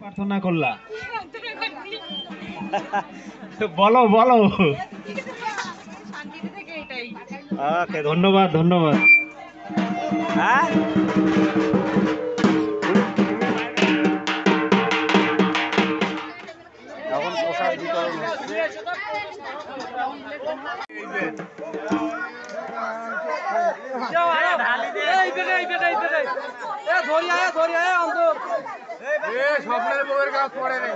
প্রার্থনা করলা বলো বলো। ওকে, ধন্যবাদ ধন্যবাদ। হ্যাঁ এখন প্রসাদ বিতরণ হচ্ছে। স্বপ্নের বউয়ের কাজ পড়ে নেই।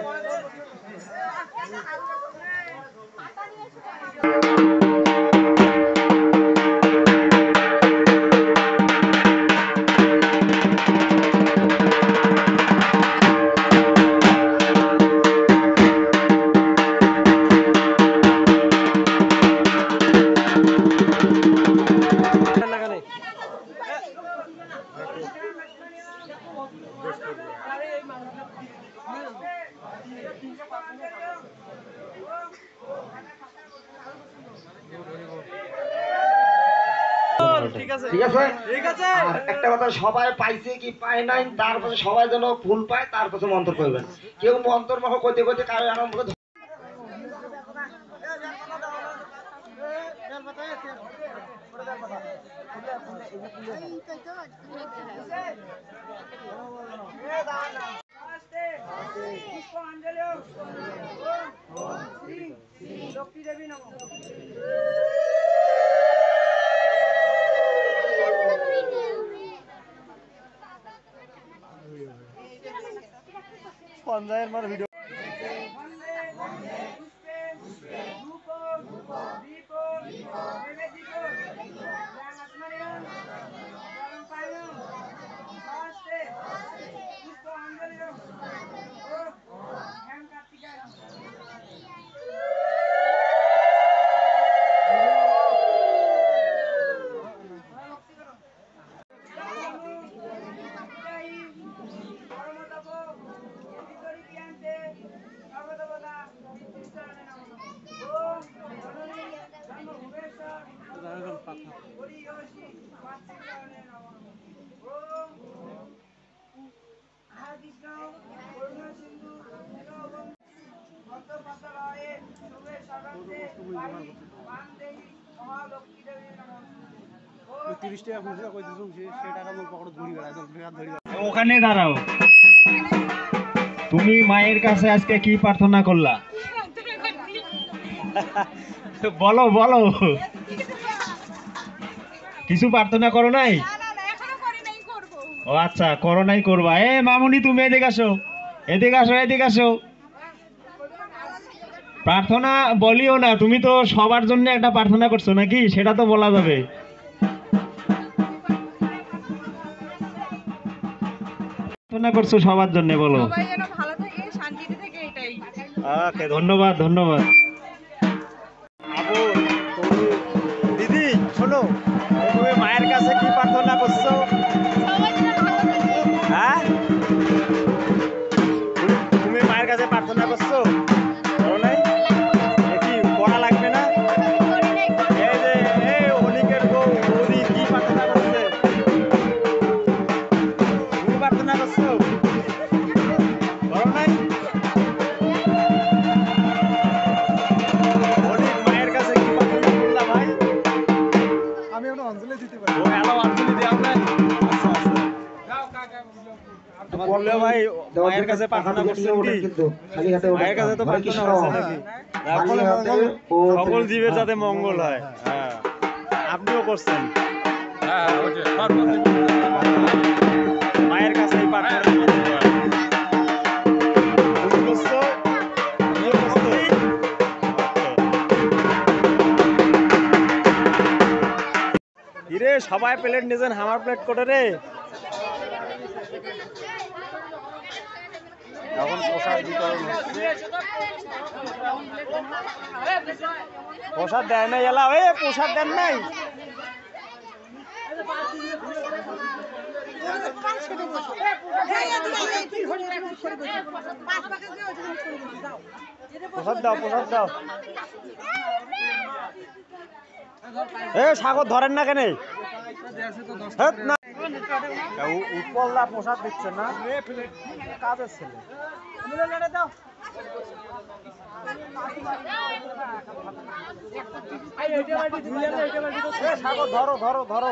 আর একটা কথা, সবাই পাইছে কি পায় নাই তারপরে সবাই যেন ফুল পায়, তারপরে মন্ত্র করবেন। কেউ মন্ত্র মাহ করতে করতে কারো আরম্ভ করে লক্ষ্মী দেবী নমঃ। পঞ্চায়েত মার ভিডিও ওখানে দাঁড়াও। তুমি মায়ের কাছে আজকে কি প্রার্থনা করলা বলো বলো। কিছু প্রার্থনা করো নাই? ও আচ্ছা, করো নাই, করবা। মামুনি তুমি এদিকে আসো, এদিকে আসো, এদিকে আসো। প্রার্থনা বলিও না, তুমি তো সবার জন্য একটা প্রার্থনা করছো নাকি, সেটা তো বলা যাবে। প্রার্থনা করছো সবার জন্য, বলো। সবাই যেন ভালো থাকে, শান্তিতে থাকে, এটাই। ওকে, ধন্যবাদ ধন্যবাদ। আপু, তুমি দিদি শোনো, তুমি মায়ের কাছে কি প্রার্থনা করছো? হ্যাঁ, তুমি মায়ের কাছে প্রার্থনা করছো? করো নাই? কি পড়া লাগবে না? এই যে অনিকের বউ বৌদি কি প্রার্থনা করছে? তুমি প্রার্থনা করছো? করো নাই? অনিক মায়ের কাছে কি প্রার্থনা করলা ভাই? আমি এখন অঞ্জলি দিতে পারি। ও হ্যালো, অঞ্জলি দেওয়া যায়? আচ্ছা আচ্ছা। বললে ভাই মায়ের কাছে প্রার্থনা করছেন কি? মায়ের কাছে তো প্রার্থনা করছেন নাকি? সকল জীবের যাতে মঙ্গল হয়। হ্যাঁ, আপনিও করছেন। মায়ের কাছে এই প্রার্থনা করতে হয়। তুমি করছো? তুমিও করছো? হিরে, সবাই প্লেট নিয়েছেন, আমার প্লেট করে রে। এখন প্রসাদ বিতরণ হচ্ছে। প্রসাদ দেয় নাই এলা, প্রসাদ দেন নাই। প্রসাদ দাও, প্রসাদ দাও। সাগর ধরেন না কেন? উৎপলদা প্রসাদ দিচ্ছেন না কাজের ছেলে সাগর ধরো ধরো ধরো